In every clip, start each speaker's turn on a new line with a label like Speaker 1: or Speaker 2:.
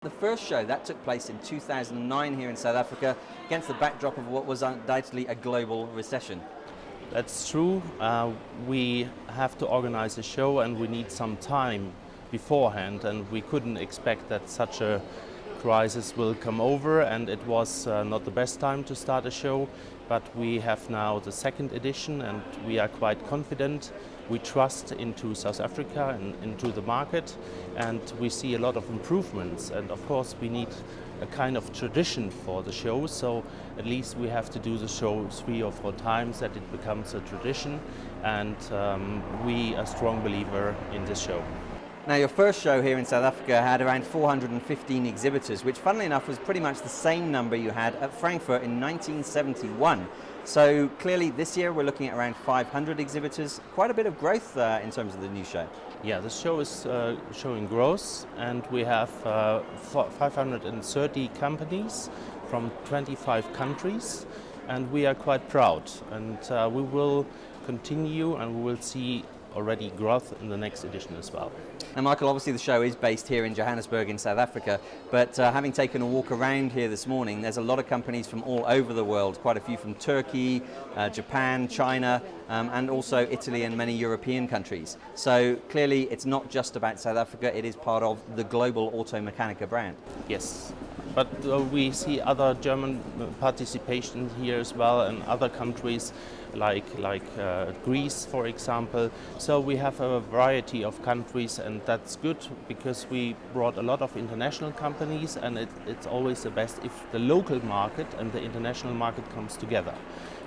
Speaker 1: the first show. That took place in 2009 here in South Africa against the backdrop of what was undoubtedly a global recession.
Speaker 2: That's true. We have to organize a show and we need some time beforehand, and we couldn't expect that such a crisis will come over, and it was not the best time to start a show, but we have now the second edition and we are quite confident. We trust into South Africa and into the market, and we see a lot of improvements, and of course we need a kind of tradition for the show, so at least we have to do the show 3 or 4 times that it becomes a tradition, and we are a strong believer in this show.
Speaker 1: Now, your first show here in South Africa had around 415 exhibitors, which funnily enough was pretty much the same number you had at Frankfurt in 1971. So clearly this year we're looking at around 500 exhibitors, quite a bit of growth in terms of the new show.
Speaker 2: Yeah, the show is showing growth, and we have 530 companies from 25 countries, and we are quite proud, and we will continue and we will see already growth in the next edition as well.
Speaker 1: Now, Michael, obviously the show is based here in Johannesburg in South Africa, but having taken a walk around here this morning, there's a lot of companies from all over the world, quite a few from Turkey, Japan, China, and also Italy and many European countries. So clearly it's not just about South Africa, it is part of the global Automechanika brand.
Speaker 2: Yes, but we see other German participation here as well, and other countries like Greece, for example. So we have a variety of countries, and that's good because we brought a lot of international companies, and it's always the best if the local market and the international market comes together.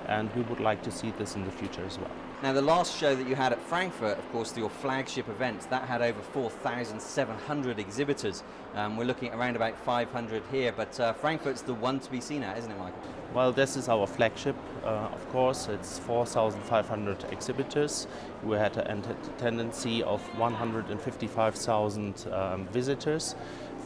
Speaker 2: And we would like to see this in the future as well.
Speaker 1: Now, the last show that you had at Frankfurt, of course, your flagship event, that had over 4,700 exhibitors. We're looking at around about 500 here, but Frankfurt's the one to be seen at, isn't it, Michael?
Speaker 2: Well, this is our flagship, of course. It's 4,500 exhibitors. We had an attendance of 155,000 visitors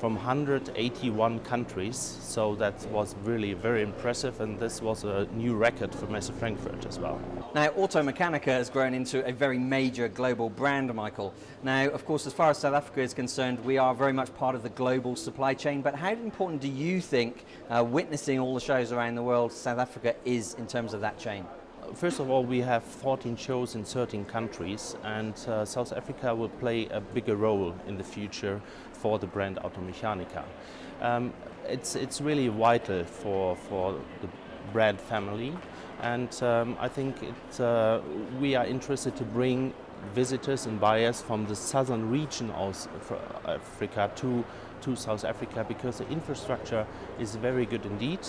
Speaker 2: from 181 countries, so that was really very impressive, and this was a new record for Messe Frankfurt as well.
Speaker 1: Now, Automechanika has grown into a very major global brand, Michael. Now, of course, as far as South Africa is concerned, we are very much part of the global supply chain, but how important do you think witnessing all the shows around the world South Africa is in terms of that chain?
Speaker 2: First of all, we have 14 shows in 13 countries, and South Africa will play a bigger role in the future for the brand Automechanika. It's really vital for the brand family, and I think we are interested to bring visitors and buyers from the southern region of Africa to South Africa, because the infrastructure is very good indeed,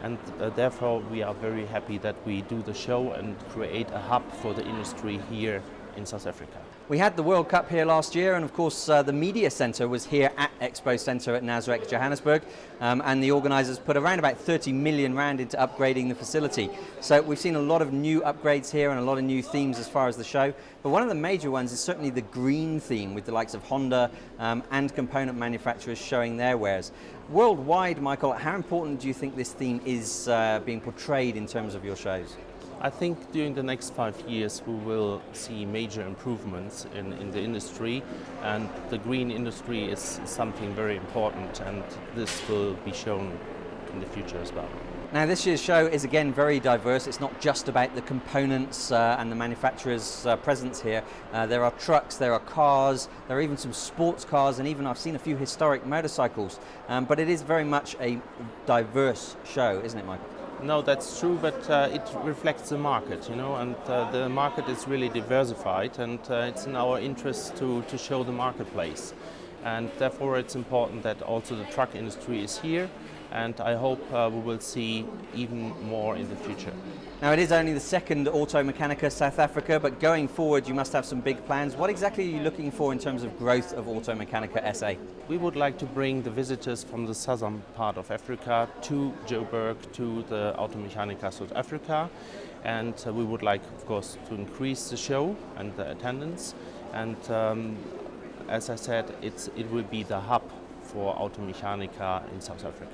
Speaker 2: and therefore we are very happy that we do the show and create a hub for the industry here in South Africa.
Speaker 1: We had the World Cup here last year, and of course the media centre was here at Expo Centre at Nasrec, Johannesburg, and the organisers put around about 30 million rand into upgrading the facility. So we've seen a lot of new upgrades here and a lot of new themes as far as the show, but one of the major ones is certainly the green theme, with the likes of Honda and component manufacturers showing their wares. Worldwide, Michael, how important do you think this theme is being portrayed in terms of your shows?
Speaker 2: I think during the next 5 years we will see major improvements in the industry, and the green industry is something very important, and this will be shown in the future as well.
Speaker 1: Now, this year's show is again very diverse. It's not just about the components and the manufacturers' presence here. There are trucks, there are cars, there are even some sports cars, and even I've seen a few historic motorcycles. But it is very much a diverse show, isn't it, Michael?
Speaker 2: No, that's true, but it reflects the market, and the market is really diversified, and it's in our interest to show the marketplace. And therefore it's important that also the truck industry is here, and I hope we will see even more in the future.
Speaker 1: Now, it is only the second Automechanika South Africa, but going forward you must have some big plans. What exactly are you looking for in terms of growth of Automechanika SA?
Speaker 2: We would like to bring the visitors from the southern part of Africa to Joburg, to the Automechanika South Africa, and we would like, of course, to increase the show and the attendance, and as I said, it will be the hub for Automechanika in South Africa.